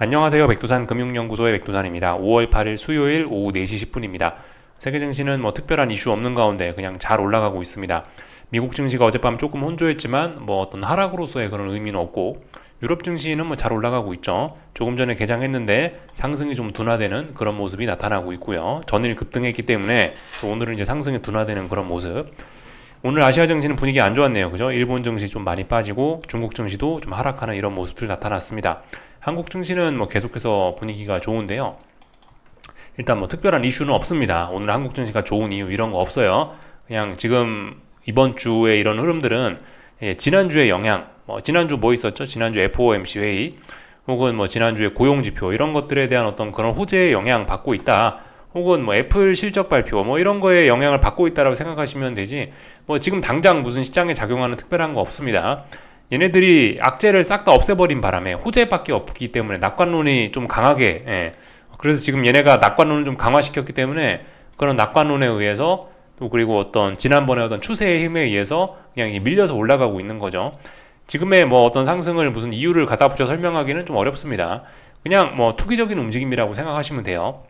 안녕하세요. 백두산 금융연구소의 백두산입니다. 5월 8일 수요일 오후 4시 10분입니다. 세계 증시는 특별한 이슈 없는 가운데 그냥 잘 올라가고 있습니다. 미국 증시가 어젯밤 조금 혼조했지만 어떤 하락으로서의 그런 의미는 없고, 유럽 증시는 잘 올라가고 있죠. 조금 전에 개장했는데 상승이 좀 둔화되는 그런 모습이 나타나고 있고요. 전일 급등했기 때문에 오늘은 이제 상승이 둔화되는 그런 모습. 오늘 아시아 증시는 분위기 안 좋았네요. 그죠? 일본 증시 좀 많이 빠지고 중국 증시도 좀 하락하는 이런 모습들 나타났습니다. 한국 증시는 계속해서 분위기가 좋은데요. 일단 특별한 이슈는 없습니다. 오늘 한국 증시가 좋은 이유 이런 거 없어요. 그냥 지금 이번 주에 이런 흐름들은 지난주의 영향, 지난주 뭐 있었죠? 지난주 FOMC 회의 혹은 지난주에 고용지표 이런 것들에 대한 어떤 그런 호재의 영향 받고 있다. 혹은 애플 실적 발표 이런 거에 영향을 받고 있다라고 생각하시면 되지, 지금 당장 무슨 시장에 작용하는 특별한 거 없습니다. 얘네들이 악재를 싹 다 없애버린 바람에 호재밖에 없기 때문에 낙관론이 좀 강하게, 그래서 지금 얘네가 낙관론을 좀 강화시켰기 때문에 그런 낙관론에 의해서, 또 그리고 어떤 지난번에 어떤 추세의 힘에 의해서 그냥 밀려서 올라가고 있는 거죠. 지금의 어떤 상승을 무슨 이유를 갖다 붙여 설명하기는 좀 어렵습니다. 그냥 투기적인 움직임이라고 생각하시면 돼요.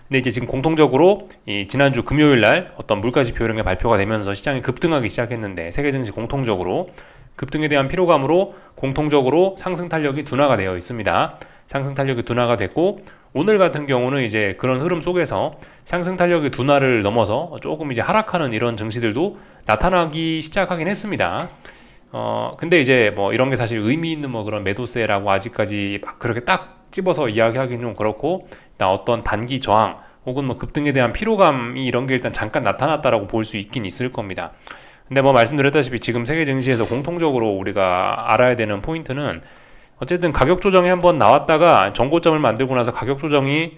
근데 이제 지금 공통적으로 이 지난주 금요일 날 어떤 물가지표 이런 게 발표가 되면서 시장이 급등하기 시작했는데, 세계 증시 공통적으로 급등에 대한 피로감으로 공통적으로 상승 탄력이 둔화가 되어 있습니다. 상승 탄력이 둔화가 됐고, 오늘 같은 경우는 이제 그런 흐름 속에서 상승 탄력의 둔화를 넘어서 조금 이제 하락하는 이런 증시들도 나타나기 시작하긴 했습니다. 근데 이제 이런 게 사실 의미 있는 그런 매도세라고 아직까지 막 그렇게 딱 집어서 이야기하기는 좀 그렇고, 일단 어떤 단기 저항 혹은 급등에 대한 피로감이 이런 게 일단 잠깐 나타났다라고 볼 수 있긴 있을 겁니다. 근데 말씀드렸다시피 지금 세계 증시에서 공통적으로 우리가 알아야 되는 포인트는, 어쨌든 가격 조정이 한번 나왔다가 전고점을 만들고 나서 가격 조정이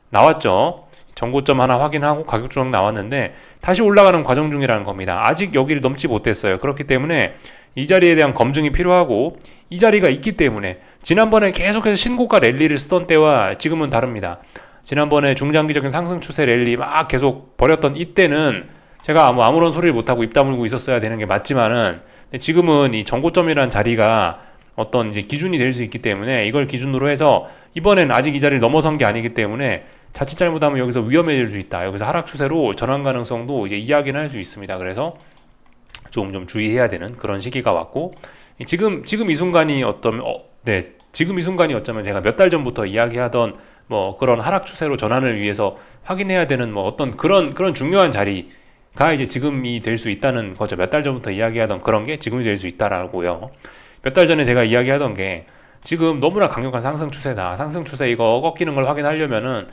나왔죠. 전고점 하나 확인하고 가격 조정 나왔는데 다시 올라가는 과정 중이라는 겁니다. 아직 여기를 넘지 못했어요. 그렇기 때문에 이 자리에 대한 검증이 필요하고, 이 자리가 있기 때문에 지난번에 계속해서 신고가 랠리를 쓰던 때와 지금은 다릅니다. 지난번에 중장기적인 상승 추세 랠리 막 계속 벌였던 이때는 제가 아무런 소리를 못하고 입 다물고 있었어야 되는 게 맞지만은, 지금은 이 전고점이라는 자리가 어떤 이제 기준이 될 수 있기 때문에 이걸 기준으로 해서 이번엔 아직 이 자리를 넘어선 게 아니기 때문에 자칫 잘못하면 여기서 위험해질 수 있다. 여기서 하락 추세로 전환 가능성도 이제 이야기는 할 수 있습니다. 그래서 좀 주의해야 되는 그런 시기가 왔고, 지금 이 순간이 지금 이 순간이 어쩌면 제가 몇 달 전부터 이야기하던 그런 하락 추세로 전환을 위해서 확인해야 되는 어떤 그런 중요한 자리가 이제 지금이 될 수 있다는 거죠. 몇 달 전부터 이야기하던 그런 게 지금이 될 수 있다라고요. 몇 달 전에 제가 이야기하던 게, 지금 너무나 강력한 상승 추세다. 상승 추세 이거 꺾이는 걸 확인하려면은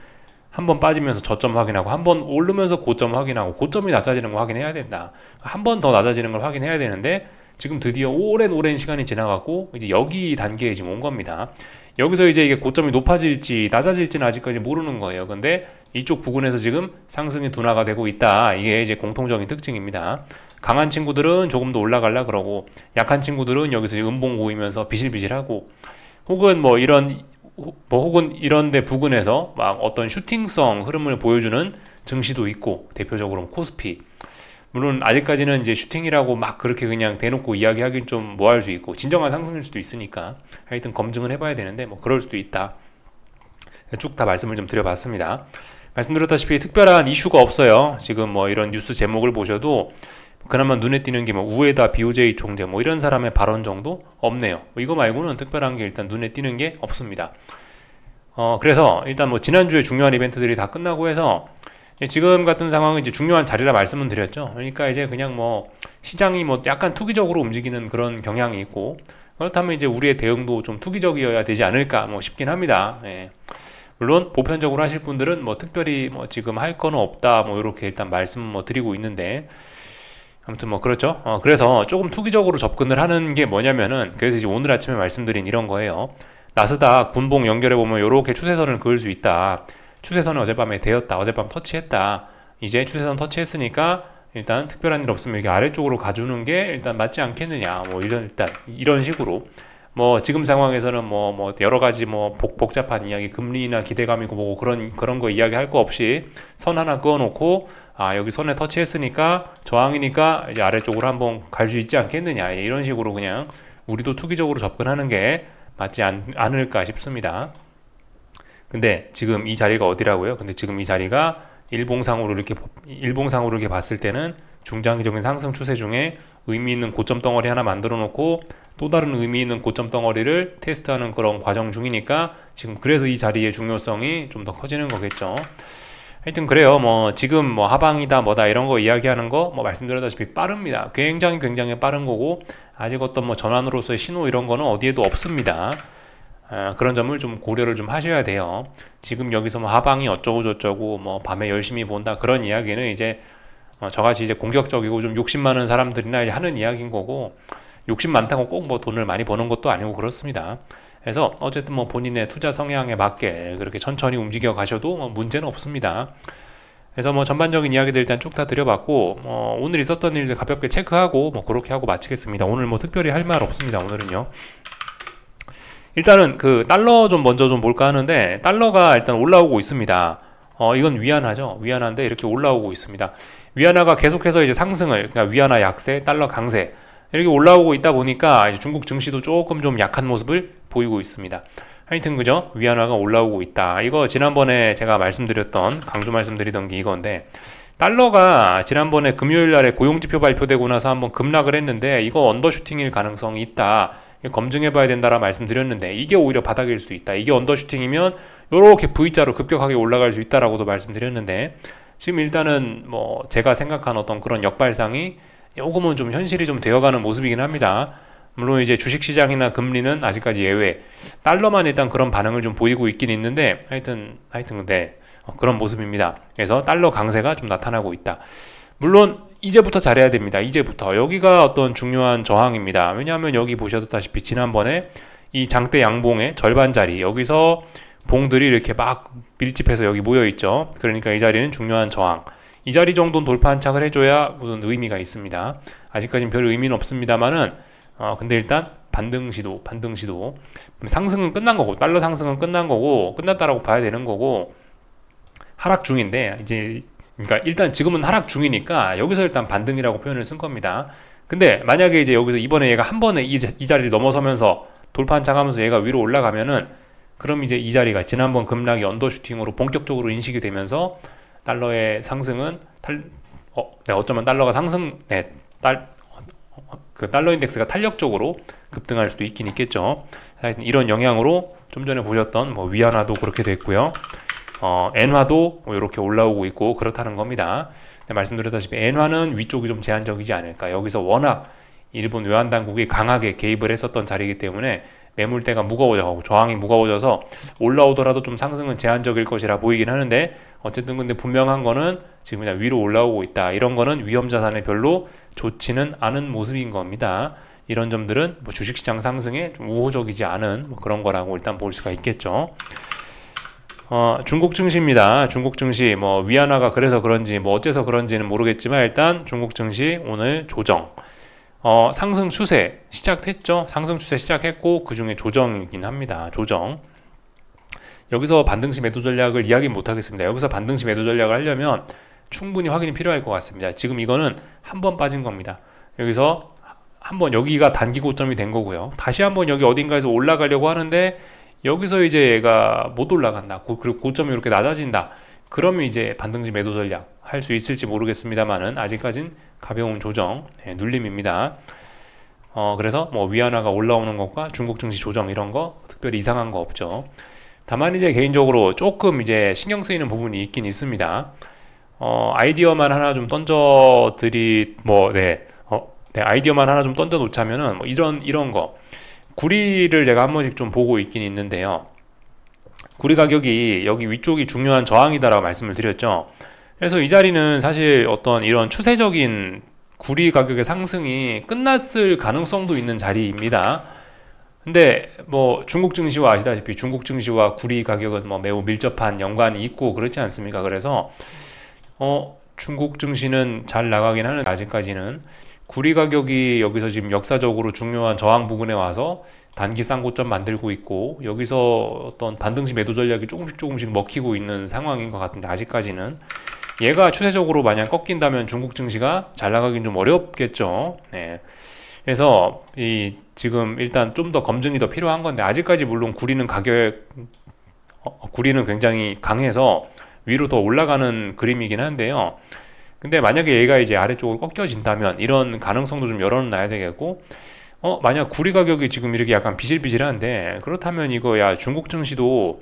한번 빠지면서 저점 확인하고, 한번 오르면서 고점 확인하고, 고점이 낮아지는 거 확인해야 된다. 한 번 더 낮아지는 걸 확인해야 되는데, 지금 드디어 오랜 시간이 지나갔고 이제 여기 단계에 지금 온 겁니다. 여기서 이제 이게 고점이 높아질지 낮아질지는 아직까지 모르는 거예요. 근데 이쪽 부근에서 지금 상승이 둔화가 되고 있다. 이게 이제 공통적인 특징입니다. 강한 친구들은 조금 더 올라가려 그러고, 약한 친구들은 여기서 음봉 보이면서 비실비실하고, 혹은 혹은 이런데 부근에서 막 어떤 슈팅성 흐름을 보여주는 증시도 있고, 대표적으로 코스피. 물론 아직까지는 이제 슈팅이라고 막 그렇게 그냥 대놓고 이야기하기는 좀 뭐할 수 있고, 진정한 상승일 수도 있으니까 하여튼 검증을 해봐야 되는데 그럴 수도 있다. 쭉 다 말씀을 좀 드려봤습니다. 말씀드렸다시피 특별한 이슈가 없어요. 지금 이런 뉴스 제목을 보셔도 그나마 눈에 띄는 게 우에다 BOJ 총재 이런 사람의 발언 정도 없네요. 이거 말고는 특별한 게 일단 눈에 띄는 게 없습니다. 그래서 일단 지난주에 중요한 이벤트들이 다 끝나고 해서 지금 같은 상황은 이제 중요한 자리라 말씀은 드렸죠. 그러니까 이제 그냥 시장이 약간 투기적으로 움직이는 그런 경향이 있고, 그렇다면 이제 우리의 대응도 좀 투기적이어야 되지 않을까 싶긴 합니다. 예. 물론 보편적으로 하실 분들은 특별히 지금 할 거는 없다 이렇게 일단 말씀 드리고 있는데, 아무튼 그렇죠. 그래서 조금 투기적으로 접근을 하는 게 뭐냐면은, 그래서 이제 오늘 아침에 말씀드린 이런 거예요. 나스닥 분봉 연결해 보면 이렇게 추세선을 그을 수 있다. 추세선은 어젯밤에 되었다. 어젯밤 터치했다. 이제 추세선 터치했으니까 일단 특별한 일 없으면 이렇게 아래쪽으로 가주는 게 일단 맞지 않겠느냐. 일단 이런 식으로 지금 상황에서는 여러 가지 복잡한 이야기, 금리나 기대감이고 그런 거 이야기할 거 없이 선 하나 그어놓고, 여기 선에 터치했으니까 저항이니까 이제 아래쪽으로 한번 갈 수 있지 않겠느냐. 이런 식으로 그냥 우리도 투기적으로 접근하는 게 맞지 않을까 싶습니다. 근데 지금 이 자리가 어디라고요? 근데 지금 이 자리가 일봉상으로 이렇게 봤을 때는 중장기적인 상승 추세 중에 의미 있는 고점 덩어리 하나 만들어 놓고 또 다른 의미 있는 고점 덩어리를 테스트하는 그런 과정 중이니까 지금 그래서 이 자리의 중요성이 좀 더 커지는 거겠죠. 하여튼 그래요. 뭐 지금 뭐 하방이다 뭐다 이런 거 이야기하는 거 뭐 말씀드렸다시피 빠릅니다. 굉장히 빠른 거고 아직 어떤 뭐 전환으로서의 신호 이런 거는 어디에도 없습니다. 그런 점을 좀 고려를 좀 하셔야 돼요. 지금 여기서 뭐 하방이 어쩌고 저쩌고 뭐 밤에 열심히 본다 그런 이야기는 이제 저같이 이제 공격적이고 좀 욕심 많은 사람들이나 이제 하는 이야기인 거고, 욕심 많다고 꼭 뭐 돈을 많이 버는 것도 아니고 그렇습니다. 그래서 어쨌든 뭐 본인의 투자 성향에 맞게 그렇게 천천히 움직여 가셔도 뭐 문제는 없습니다. 그래서 뭐 전반적인 이야기들 일단 쭉 다 드려봤고, 오늘 있었던 일들 가볍게 체크하고 뭐 그렇게 하고 마치겠습니다. 오늘 뭐 특별히 할 말 없습니다. 오늘은요. 일단은 그 달러 좀 먼저 좀 볼까 하는데, 달러가 일단 올라오고 있습니다. 이건 위안화죠. 위안화인데 이렇게 올라오고 있습니다. 위안화가 계속해서 이제 상승을, 그러니까 위안화 약세, 달러 강세 이렇게 올라오고 있다 보니까 이제 중국 증시도 조금 좀 약한 모습을 보이고 있습니다. 하여튼 그죠? 위안화가 올라오고 있다. 이거 지난번에 제가 강조 말씀드리던 게 이건데, 달러가 지난번에 금요일 날에 고용지표 발표되고 나서 한번 급락을 했는데 이거 언더슈팅일 가능성이 있다. 검증해 봐야 된다라 말씀드렸는데 이게 오히려 바닥일 수 있다. 이게 언더슈팅이면 이렇게 V자로 급격하게 올라갈 수 있다라고도 말씀드렸는데, 지금 일단은 뭐 제가 생각한 어떤 그런 역발상이 요금은 좀 현실이 좀 되어가는 모습이긴 합니다. 물론 이제 주식시장이나 금리는 아직까지 예외, 달러만 일단 그런 반응을 좀 보이고 있긴 있는데 하여튼 근데 그런 모습입니다. 그래서 달러 강세가 좀 나타나고 있다. 물론 이제부터 잘해야 됩니다. 이제부터 여기가 어떤 중요한 저항입니다. 왜냐하면 여기 보셨다시피 지난번에 이 장대 양봉의 절반 자리, 여기서 봉들이 이렇게 막 밀집해서 여기 모여 있죠. 그러니까 이 자리는 중요한 저항, 이 자리 정도는 돌파 한착을 해줘야 무슨 의미가 있습니다. 아직까지는 별 의미는 없습니다만은 근데 일단 반등 시도 상승은 끝난 거고, 달러 상승은 끝난 거고, 끝났다라고 봐야 되는 거고, 하락 중인데 이제, 그러니까 일단 지금은 하락 중이니까 여기서 일단 반등이라고 표현을 쓴 겁니다. 근데 만약에 이제 여기서 이번에 얘가 한 번에 이 자리를 넘어서면서 돌파 한착하면서 얘가 위로 올라가면은, 그럼 이제 이 자리가 지난번 급락이 언더슈팅으로 본격적으로 인식이 되면서 달러의 상승은 어쩌면 달러가 그 달러 인덱스가 탄력적으로 급등할 수도 있긴 있겠죠. 이런 영향으로 좀 전에 보셨던 뭐 위안화도 그렇게 됐고요. 엔화도 뭐 이렇게 올라오고 있고 그렇다는 겁니다. 말씀드렸다시피 엔화는 위쪽이 좀 제한적이지 않을까. 여기서 워낙 일본 외환 당국이 강하게 개입을 했었던 자리이기 때문에 매물대가 무거워져가고 저항이 무거워져서 올라오더라도 좀 상승은 제한적일 것이라 보이긴 하는데, 어쨌든 근데 분명한 거는 지금 그냥 위로 올라오고 있다. 이런 거는 위험 자산에 별로 좋지는 않은 모습인 겁니다. 이런 점들은 뭐 주식시장 상승에 좀 우호적이지 않은 뭐 그런 거라고 일단 볼 수가 있겠죠. 중국 증시입니다. 중국 증시 뭐 위안화가 그래서 그런지 뭐 어째서 그런지는 모르겠지만 일단 중국 증시 오늘 조정. 상승 추세 시작했죠. 상승 추세 시작했고 그 중에 조정이긴 합니다. 조정. 여기서 반등시 매도 전략을 이야기 못 하겠습니다. 여기서 반등시 매도 전략을 하려면 충분히 확인이 필요할 것 같습니다. 지금 이거는 한 번 빠진 겁니다. 여기서 한번 여기가 단기 고점이 된 거고요. 다시 한번 여기 어딘가에서 올라가려고 하는데 여기서 이제 얘가 못 올라간다. 그리고 고점이 이렇게 낮아진다. 그러면 이제 반등시 매도 전략 할 수 있을지 모르겠습니다만은 아직까진 가벼운 조정, 눌림입니다. 그래서 뭐 위안화가 올라오는 것과 중국 증시 조정 이런 거 특별히 이상한 거 없죠. 다만 이제 개인적으로 조금 이제 신경 쓰이는 부분이 있긴 있습니다. 아이디어만 하나 좀 아이디어만 하나 좀 던져 놓자면은 뭐 이런 거, 구리를 제가 한 번씩 좀 보고 있긴 있는데요. 구리 가격이 여기 위쪽이 중요한 저항이다라고 말씀을 드렸죠. 그래서 이 자리는 사실 어떤 이런 추세적인 구리 가격의 상승이 끝났을 가능성도 있는 자리입니다. 근데 뭐 중국 증시와 아시다시피 중국 증시와 구리 가격은 뭐 매우 밀접한 연관이 있고 그렇지 않습니까? 그래서 중국 증시는 잘 나가긴 하는데 아직까지는 구리 가격이 여기서 지금 역사적으로 중요한 저항 부근에 와서 단기 쌍고점 만들고 있고, 여기서 어떤 반등시 매도 전략이 조금씩 먹히고 있는 상황인 것 같은데, 아직까지는 얘가 추세적으로 만약 꺾인다면 중국 증시가 잘 나가긴 좀 어렵겠죠. 네. 그래서 지금 일단 좀 더 검증이 더 필요한 건데, 아직까지 물론 구리는 굉장히 강해서 위로 더 올라가는 그림이긴 한데요. 근데 만약에 얘가 이제 아래쪽으로 꺾여진다면 이런 가능성도 좀 열어놔야 되겠고, 만약 구리 가격이 지금 이렇게 약간 비실비실한데, 그렇다면 이거 중국 증시도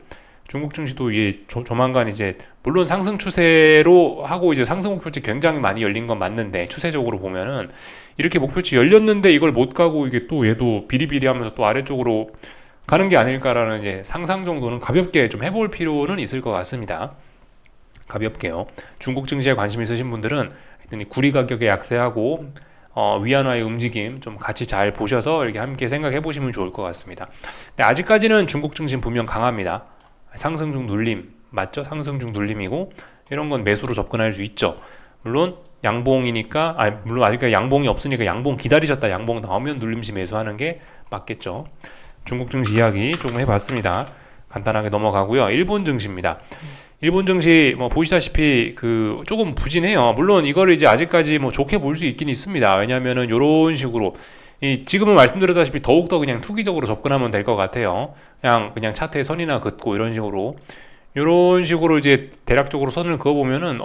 조만간 이제 물론 상승 추세로 하고 이제 상승 목표치 굉장히 많이 열린 건 맞는데, 추세적으로 보면은 이렇게 목표치 열렸는데 이걸 못 가고 이게 또 얘도 비리비리하면서 또 아래쪽으로 가는 게 아닐까라는 이제 상상 정도는 가볍게 좀 해볼 필요는 있을 것 같습니다. 가볍게요. 중국 증시에 관심 있으신 분들은 이 구리 가격에 약세하고 위안화의 움직임 좀 같이 잘 보셔서 이렇게 함께 생각해 보시면 좋을 것 같습니다. 근데 아직까지는 중국 증시는 분명 강합니다. 상승 중 눌림 맞죠? 상승 중 눌림이고, 이런 건 매수로 접근할 수 있죠. 물론 양봉이니까, 물론 아직까지 양봉이 없으니까 양봉 기다리셨다, 양봉 나오면 눌림시 매수하는 게 맞겠죠. 중국 증시 이야기 조금 해봤습니다. 간단하게 넘어가고요. 일본 증시입니다. 일본 증시 뭐 보시다시피 조금 부진해요. 물론 이거를 이제 아직까지 뭐 좋게 볼 수 있긴 있습니다. 왜냐면은 요런 식으로 지금은 말씀드렸다시피 더욱더 그냥 투기적으로 접근하면 될 것 같아요. 그냥 차트에 선이나 긋고 이런 식으로 이제 대략적으로 선을 그어보면은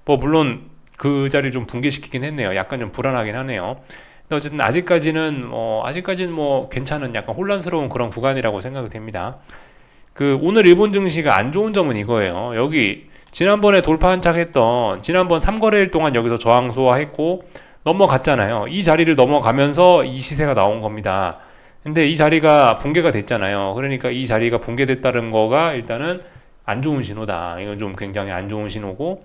물론 그 자리를 좀 붕괴시키긴 했네요. 약간 좀 불안하긴 하네요. 근데 어쨌든 아직까지는 괜찮은 약간 혼란스러운 그런 구간이라고 생각이 됩니다. 오늘 일본 증시가 안 좋은 점은 이거예요. 여기 지난번에 돌파 한착했던 지난번 3거래일 동안 여기서 저항 소화했고 넘어갔잖아요. 이 자리를 넘어가면서 이 시세가 나온 겁니다. 근데 이 자리가 붕괴가 됐잖아요. 그러니까 이 자리가 붕괴됐다는 거가 일단은 안 좋은 신호다. 이건 좀 굉장히 안 좋은 신호고,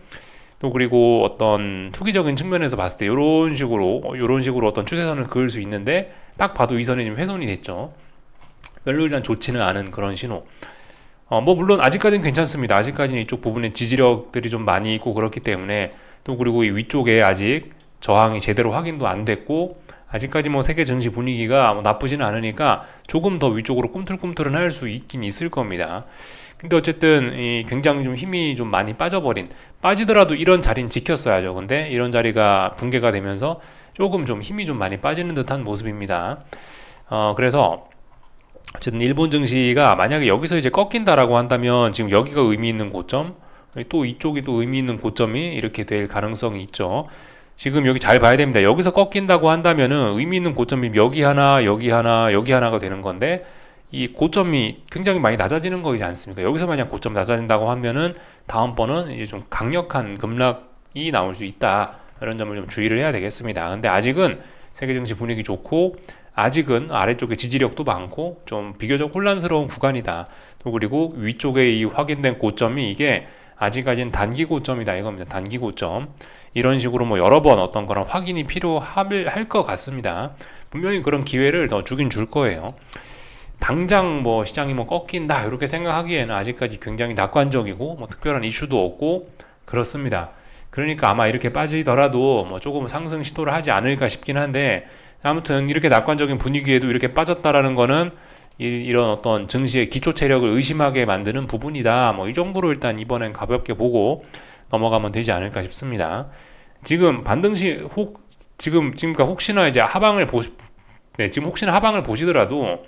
또 그리고 어떤 투기적인 측면에서 봤을 때 이런 식으로 어떤 추세선을 그을 수 있는데, 딱 봐도 이 선이 좀 훼손이 됐죠. 별로 일단 좋지는 않은 그런 신호. 물론 아직까지는 괜찮습니다. 아직까지는 이쪽 부분에 지지력들이 좀 많이 있고 그렇기 때문에, 또 그리고 이 위쪽에 아직 저항이 제대로 확인도 안 됐고, 아직까지 세계 증시 분위기가 나쁘지는 않으니까 조금 더 위쪽으로 꿈틀꿈틀은 할 수 있긴 있을 겁니다. 근데 어쨌든 굉장히 좀 힘이 좀 많이 빠지더라도 이런 자리는 지켰어야죠. 근데 이런 자리가 붕괴가 되면서 조금 좀 힘이 좀 많이 빠지는 듯한 모습입니다. 그래서 어쨌든 일본 증시가 만약에 여기서 이제 꺾인다라고 한다면, 지금 여기가 의미 있는 고점, 또 이쪽이 또 의미 있는 고점이 이렇게 될 가능성이 있죠. 지금 여기 잘 봐야 됩니다. 여기서 꺾인다고 한다면은 의미 있는 고점이 여기 하나, 여기 하나, 여기 하나가 되는 건데, 이 고점이 굉장히 많이 낮아지는 거이지 않습니까? 여기서 만약 고점 낮아진다고 하면은 다음번은 이제 좀 강력한 급락이 나올 수 있다. 이런 점을 좀 주의를 해야 되겠습니다. 근데 아직은 세계 증시 분위기 좋고, 아직은 아래쪽에 지지력도 많고 좀 비교적 혼란스러운 구간이다. 또 그리고 위쪽에 이 확인된 고점이 이게 아직까지는 단기 고점이다 이겁니다. 단기 고점. 이런 식으로 여러 번 어떤 거랑 확인이 필요할 것 같습니다. 분명히 그런 기회를 더 주긴 줄 거예요. 당장 시장이 꺾인다 이렇게 생각하기에는 아직까지 굉장히 낙관적이고 특별한 이슈도 없고 그렇습니다. 그러니까 아마 이렇게 빠지더라도 조금 상승 시도를 하지 않을까 싶긴 한데, 아무튼 이렇게 낙관적인 분위기에도 이렇게 빠졌다라는 거는 이런 어떤 증시의 기초 체력을 의심하게 만드는 부분이다. 이 정도로 일단 이번엔 가볍게 보고 넘어가면 되지 않을까 싶습니다. 지금 반등시 지금까 혹시나 이제 지금 혹시나 하방을 보시더라도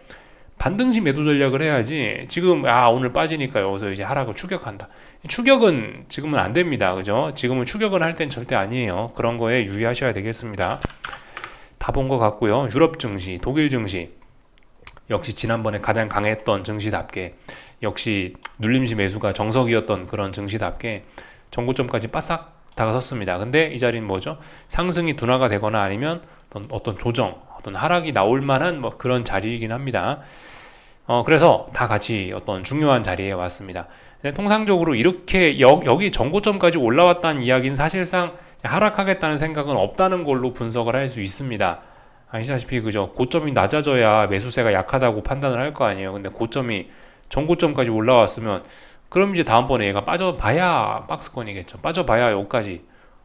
반등시 매도 전략을 해야지, 지금 오늘 빠지니까 여기서 이제 하락을 추격한다. 추격은 지금은 안 됩니다. 그죠? 지금은 추격은 할 땐 절대 아니에요. 그런 거에 유의하셔야 되겠습니다. 다 본 것 같고요. 유럽 증시, 독일 증시 역시 지난번에 가장 강했던 증시답게, 역시 눌림시 매수가 정석이었던 그런 증시답게 전고점까지 바싹 다가섰습니다. 근데 이 자리는 뭐죠? 상승이 둔화가 되거나 아니면 어떤 조정, 어떤 하락이 나올 만한 그런 자리이긴 합니다. 그래서 다 같이 어떤 중요한 자리에 왔습니다. 근데 통상적으로 이렇게 여기 전고점까지 올라왔다는 이야기는 사실상 하락하겠다는 생각은 없다는 걸로 분석을 할 수 있습니다. 아시다시피 그죠? 고점이 낮아져야 매수세가 약하다고 판단을 할 거 아니에요. 근데 고점이 전고점까지 올라왔으면, 그럼 이제 다음번에 얘가 빠져봐야 박스권이겠죠. 빠져봐야 여기까지,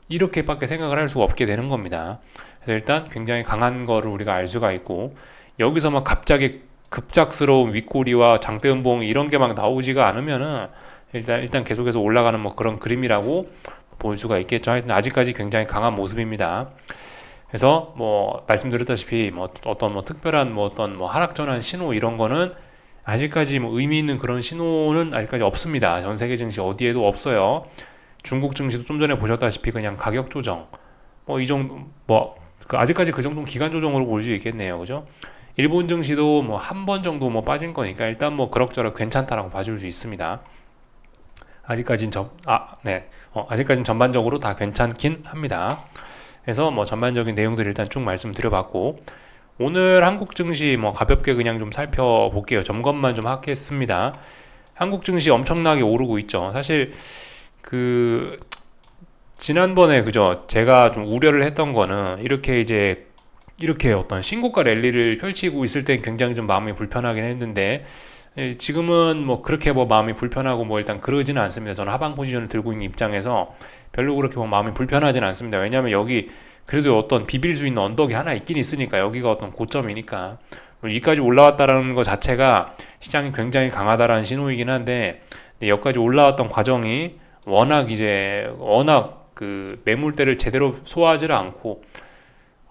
이렇게밖에 생각을 할 수가 없게 되는 겁니다. 그래서 일단 굉장히 강한 거를 우리가 알 수가 있고, 여기서 갑자기 급작스러운 윗꼬리와 장대음봉 이런 게 나오지가 않으면은 일단 계속해서 올라가는 그런 그림이라고 볼 수가 있겠죠. 하여튼 아직까지 굉장히 강한 모습입니다. 그래서 뭐 말씀드렸다시피 뭐 어떤 뭐 특별한 뭐 어떤 뭐 하락 전환 신호 이런 거는 아직까지 뭐 의미 있는 그런 신호는 아직까지 없습니다. 전 세계 증시 어디에도 없어요. 중국 증시도 좀 전에 보셨다시피 그냥 가격 조정 뭐 이 정도 뭐 아직까지 그 정도는 기간 조정으로 볼 수 있겠네요. 그죠? 일본 증시도 뭐 한 번 정도 뭐 빠진 거니까 일단 뭐 그럭저럭 괜찮다라고 봐줄 수 있습니다. 아직까진 아직까진 전반적으로 다 괜찮긴 합니다. 그래서 뭐 전반적인 내용들 일단 쭉 말씀드려봤고, 오늘 한국 증시 뭐 가볍게 그냥 좀 살펴볼게요. 점검만 좀 하겠습니다. 한국 증시 엄청나게 오르고 있죠. 사실 그 지난번에 그죠, 제가 좀 우려를 했던 거는 이렇게 어떤 신고가 랠리를 펼치고 있을 땐 굉장히 좀 마음이 불편하긴 했는데, 지금은 뭐 그렇게 뭐 마음이 불편하고 뭐 일단 그러지는 않습니다. 저는 하방 포지션을 들고 있는 입장에서 별로 그렇게 뭐 마음이 불편하지는 않습니다. 왜냐하면 여기 그래도 어떤 비빌 수 있는 언덕이 하나 있긴 있으니까, 여기가 어떤 고점이니까 여기까지 올라왔다라는 것 자체가 시장이 굉장히 강하다라는 신호이긴 한데, 여기까지 올라왔던 과정이 워낙 그 매물대를 제대로 소화하지를 않고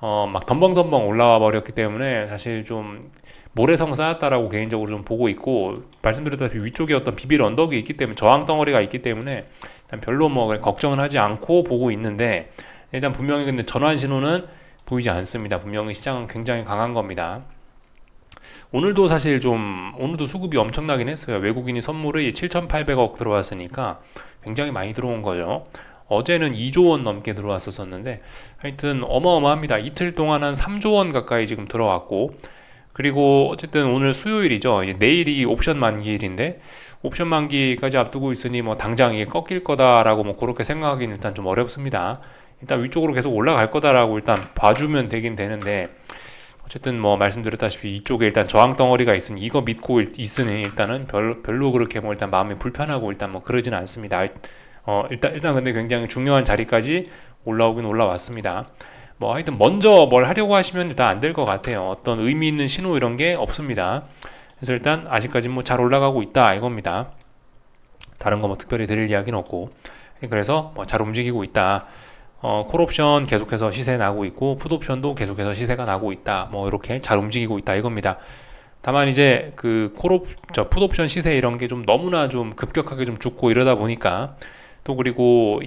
막 덤벙덤벙 올라와 버렸기 때문에 사실 좀 모래성 쌓였다라고 개인적으로 좀 보고 있고, 말씀드렸다시피 위쪽에 어떤 비빌 언덕이 있기 때문에, 저항 덩어리가 있기 때문에 일단 별로 뭐 걱정은 하지 않고 보고 있는데, 일단 분명히 근데 전환 신호는 보이지 않습니다. 분명히 시장은 굉장히 강한 겁니다. 오늘도 사실 오늘도 수급이 엄청나긴 했어요. 외국인이 선물이 7,800억 들어왔으니까 굉장히 많이 들어온 거죠. 어제는 2조 원 넘게 들어왔었는데 하여튼 어마어마합니다. 이틀 동안 한 3조 원 가까이 지금 들어왔고, 그리고 어쨌든 오늘 수요일이죠. 내일이 옵션 만기일인데, 옵션 만기까지 앞두고 있으니 뭐 당장 이게 꺾일 거다라고 뭐 그렇게 생각하기는 일단 좀 어렵습니다. 일단 위쪽으로 계속 올라갈 거다라고 일단 봐주면 되긴 되는데, 어쨌든 뭐 말씀드렸다시피 이쪽에 일단 저항 덩어리가 있으니, 이거 믿고 있으니 일단은 별로 그렇게 뭐 일단 마음이 불편하고 일단 뭐 그러지는 않습니다. 일단 근데 굉장히 중요한 자리까지 올라오긴 올라왔습니다. 뭐 하여튼 먼저 뭘 하려고 하시면 일단 안 될 것 같아요. 어떤 의미 있는 신호 이런 게 없습니다. 그래서 일단 아직까지 뭐 잘 올라가고 있다 이겁니다. 다른 거 뭐 특별히 드릴 이야기는 없고, 그래서 뭐 잘 움직이고 있다. 콜옵션 계속해서 시세 나고 있고, 풋옵션도 계속해서 시세가 나고 있다. 뭐 이렇게 잘 움직이고 있다 이겁니다. 다만 이제 그 풋옵션 시세 이런 게 좀 너무나 좀 급격하게 좀 죽고 이러다 보니까, 또 그리고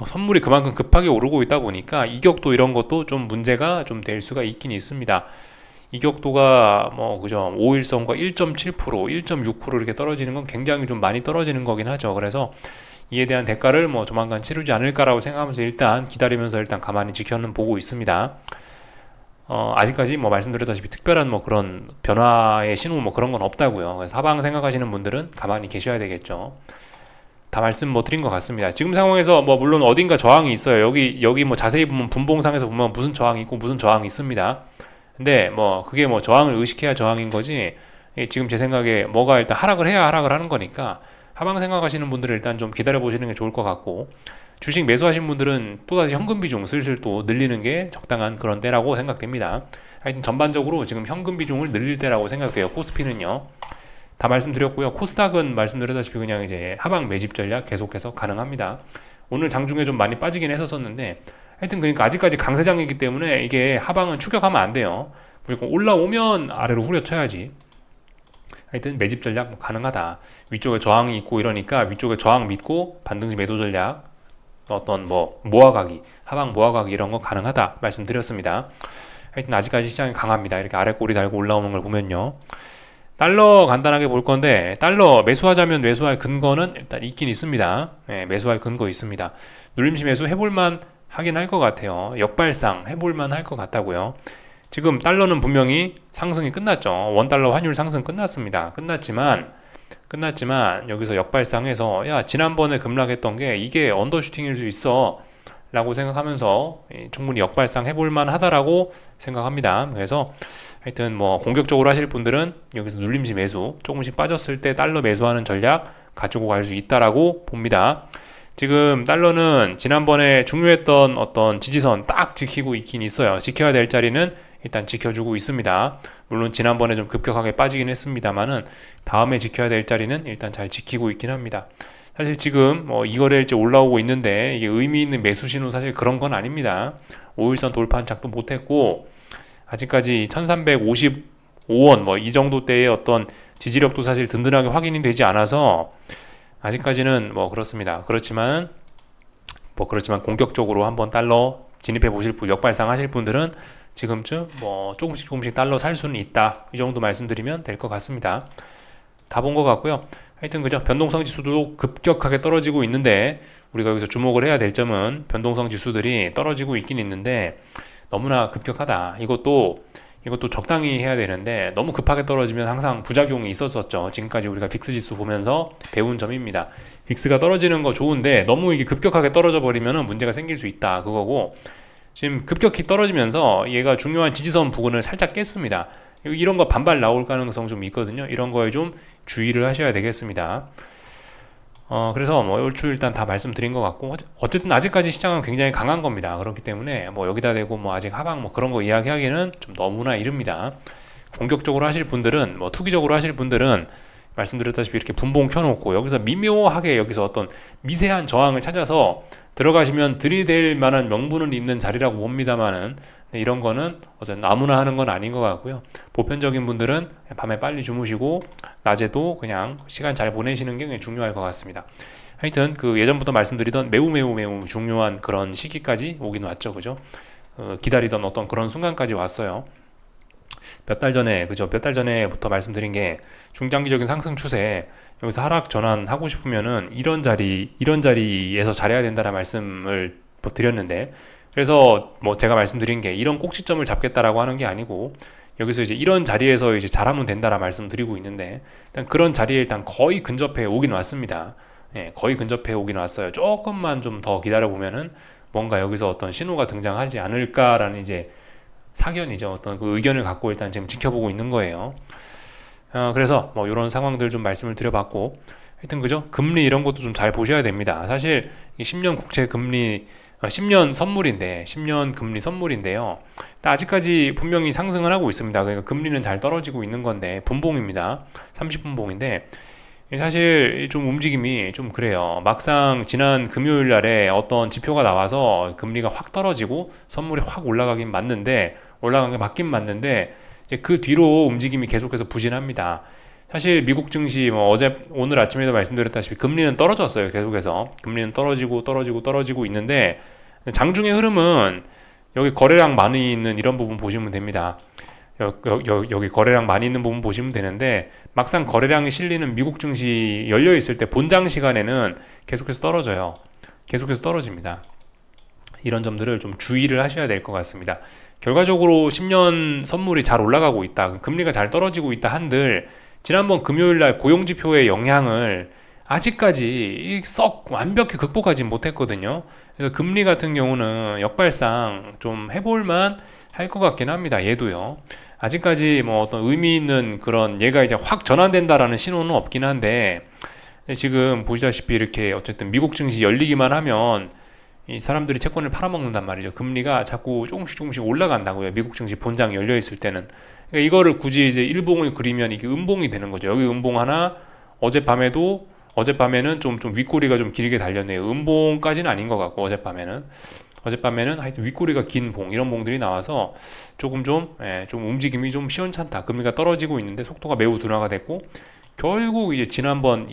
선물이 그만큼 급하게 오르고 있다 보니까 이격도 이런 것도 좀 문제가 좀 될 수가 있긴 있습니다. 이격도가 뭐 그죠, 5일선과 1.7%, 1.6% 이렇게 떨어지는 건 굉장히 좀 많이 떨어지는 거긴 하죠. 그래서 이에 대한 대가를 뭐 조만간 치르지 않을까라고 생각하면서 일단 기다리면서 일단 가만히 지켜는 보고 있습니다. 아직까지 뭐 말씀드렸다시피 특별한 뭐 그런 변화의 신호 뭐 그런 건 없다고요. 그래서 하방 생각하시는 분들은 가만히 계셔야 되겠죠. 다 말씀 뭐 드린 것 같습니다. 지금 상황에서 뭐 물론 어딘가 저항이 있어요. 여기 뭐 자세히 보면 분봉상에서 보면 무슨 저항이 있고 무슨 저항이 있습니다. 근데 뭐 그게 뭐 저항을 의식해야 저항인 거지, 지금 제 생각에 뭐가 일단 하락을 해야 하락을 하는 거니까 하방 생각하시는 분들은 일단 좀 기다려 보시는 게 좋을 것 같고, 주식 매수하신 분들은 또다시 현금 비중 슬슬 또 늘리는 게 적당한 그런 때라고 생각됩니다. 하여튼 전반적으로 지금 현금 비중을 늘릴 때라고 생각돼요. 코스피는요. 다 말씀드렸고요. 코스닥은 말씀드렸다시피 그냥 이제 하방 매집 전략 계속해서 가능합니다. 오늘 장중에 좀 많이 빠지긴 했었는데, 하여튼 그러니까 아직까지 강세장이기 때문에 이게 하방은 추격하면 안 돼요. 무조건 올라오면 아래로 후려쳐야지. 하여튼 매집 전략 뭐 가능하다. 위쪽에 저항이 있고 이러니까 위쪽에 저항 믿고 반등시 매도 전략, 어떤 뭐 모아가기, 하방 모아가기 이런 거 가능하다 말씀드렸습니다. 하여튼 아직까지 시장이 강합니다. 이렇게 아래 꼬리 달고 올라오는 걸 보면요. 달러 간단하게 볼 건데, 달러 매수하자면 매수할 근거는 일단 있긴 있습니다. 네, 매수할 근거 있습니다. 눌림시 매수 해볼만 하긴 할 것 같아요. 역발상 해볼만 할 것 같다고요. 지금 달러는 분명히 상승이 끝났죠. 원달러 환율 상승 끝났습니다. 끝났지만 여기서 역발상해서, 야, 지난번에 급락했던 게 이게 언더슈팅일 수 있어 라고 생각하면서 충분히 역발상 해볼만 하다라고 생각합니다. 그래서 하여튼 뭐 공격적으로 하실 분들은 여기서 눌림시 매수, 조금씩 빠졌을 때 달러 매수하는 전략 가지고 갈 수 있다라고 봅니다. 지금 달러는 지난번에 중요했던 어떤 지지선 딱 지키고 있긴 있어요. 지켜야 될 자리는 일단 지켜주고 있습니다. 물론 지난번에 좀 급격하게 빠지긴 했습니다만은 다음에 지켜야 될 자리는 일단 잘 지키고 있긴 합니다. 사실 지금 이 거래일째 올라오고 있는데 이게 의미 있는 매수 신호 사실 그런 건 아닙니다. 5일선 돌파 한착도 못했고 아직까지 1355원 이 정도 대의 어떤 지지력도 사실 든든하게 확인이 되지 않아서 아직까지는 그렇습니다. 그렇지만 공격적으로 한번 달러 진입해 보실 분, 역발상 하실 분들은 지금쯤 조금씩 달러 살 수는 있다, 이 정도 말씀드리면 될 것 같습니다. 다 본 것 같고요. 하여튼 그죠, 변동성 지수도 급격하게 떨어지고 있는데 우리가 여기서 주목을 해야 될 점은 변동성 지수들이 떨어지고 있긴 있는데 너무나 급격하다. 이것도 적당히 해야 되는데 너무 급하게 떨어지면 항상 부작용이 있었었죠. 지금까지 우리가 빅스 지수 보면서 배운 점입니다. 빅스가 떨어지는 거 좋은데 너무 이게 급격하게 떨어져 버리면 문제가 생길 수 있다, 그거고, 지금 급격히 떨어지면서 얘가 중요한 지지선 부근을 살짝 깼습니다. 이런 거 반발 나올 가능성 좀 있거든요. 이런 거에 좀 주의를 하셔야 되겠습니다. 그래서 얼추 일단 다 말씀드린 것 같고, 어쨌든 아직까지 시장은 굉장히 강한 겁니다. 그렇기 때문에 여기다 대고 아직 하방 그런 거 이야기하기는 좀 너무나 이릅니다. 공격적으로 하실 분들은, 투기적으로 하실 분들은 말씀드렸다시피 이렇게 분봉 켜놓고 여기서 미묘하게 여기서 어떤 미세한 저항을 찾아서 들어가시면 들이댈 만한 명분은 있는 자리라고 봅니다만은, 이런 거는 어쨌든 아무나 하는 건 아닌 것 같고요. 보편적인 분들은 밤에 빨리 주무시고 낮에도 그냥 시간 잘 보내시는 게 중요할 것 같습니다. 하여튼 예전부터 말씀드리던 매우 중요한 그런 시기까지 오긴 왔죠, 그죠? 기다리던 어떤 그런 순간까지 왔어요. 몇 달 전에부터 말씀드린 게 중장기적인 상승 추세, 여기서 하락 전환하고 싶으면은 이런 자리에서 잘해야 된다는 말씀을 드렸는데, 그래서 제가 말씀드린 게 이런 꼭지점을 잡겠다라고 하는 게 아니고 여기서 이제 이런 자리에서 이제 잘하면 된다라 말씀드리고 있는데, 일단 그런 자리에 일단 거의 근접해 오긴 왔습니다. 거의 근접해 오긴 왔어요. 조금만 좀 더 기다려 보면은 뭔가 여기서 어떤 신호가 등장하지 않을까라는 이제 사견이죠. 어떤 그 의견을 갖고 일단 지금 지켜보고 있는 거예요. 그래서 이런 상황들 좀 말씀을 드려봤고, 하여튼 그죠? 금리 이런 것도 좀 잘 보셔야 됩니다. 사실 10년 국채 금리 10년 선물인데 10년 금리 선물인데요. 아직까지 분명히 상승을 하고 있습니다. 그러니까 금리는 잘 떨어지고 있는 건데 분봉입니다. 30분봉인데 사실 좀 움직임이 좀 그래요. 막상 지난 금요일 날에 어떤 지표가 나와서 금리가 확 떨어지고 선물이 확 올라가긴 맞긴 맞는데 이제 그 뒤로 움직임이 계속해서 부진합니다. 사실 미국 증시 오늘 아침에도 말씀드렸다시피 금리는 떨어졌어요. 계속해서 금리는 떨어지고 있는데 장중의 흐름은 여기 거래량 많이 있는 이런 부분 보시면 됩니다. 여기 거래량 많이 있는 부분 보시면 되는데, 막상 거래량이 실리는 미국 증시 열려 있을 때 본장 시간에는 계속해서 떨어집니다. 이런 점들을 좀 주의를 하셔야 될 것 같습니다. 결과적으로 10년 선물이 잘 올라가고 있다, 금리가 잘 떨어지고 있다 한들 지난번 금요일날 고용지표의 영향을 아직까지 썩 완벽히 극복하지 못했거든요. 그래서 금리 같은 경우는 역발상 좀 해볼만 할 것 같긴 합니다. 얘도요. 아직까지 어떤 의미 있는 그런 얘가 이제 확 전환된다라는 신호는 없긴 한데, 지금 보시다시피 이렇게 어쨌든 미국 증시 열리기만 하면 이 사람들이 채권을 팔아먹는단 말이죠. 금리가 자꾸 조금씩 올라간다고요. 미국 증시 본장 열려 있을 때는. 그러니까 이거를 굳이 이제 일봉을 그리면 이게 음봉이 되는 거죠. 여기 음봉 하나, 어젯밤에는 좀 윗꼬리가 좀 길게 달렸네요. 음봉까지는 아닌 것 같고, 어젯밤에는 하여튼 윗꼬리가 긴 봉, 이런 봉들이 나와서 조금 좀 움직임이 좀 시원찮다. 금리가 떨어지고 있는데 속도가 매우 둔화가 됐고, 결국 이제 지난번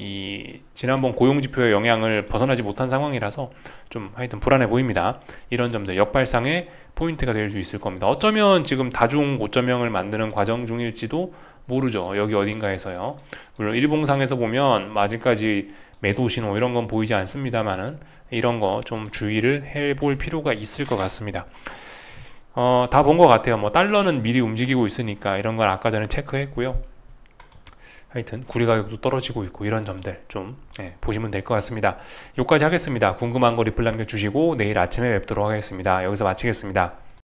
고용지표의 영향을 벗어나지 못한 상황이라서 좀 하여튼 불안해 보입니다. 이런 점들 역발상의 포인트가 될 수 있을 겁니다. 어쩌면 지금 다중 고점형을 만드는 과정 중일지도 모르죠. 여기 어딘가에서요. 물론 일봉상에서 보면 아직까지 매도 신호 이런 건 보이지 않습니다만은 이런 거 좀 주의를 해볼 필요가 있을 것 같습니다. 다 본 것 같아요. 달러는 미리 움직이고 있으니까 이런 건 아까 전에 체크했고요. 하여튼 구리 가격도 떨어지고 있고 이런 점들 좀 보시면 될 것 같습니다. 여기까지 하겠습니다. 궁금한 거 리플 남겨주시고 내일 아침에 뵙도록 하겠습니다. 여기서 마치겠습니다.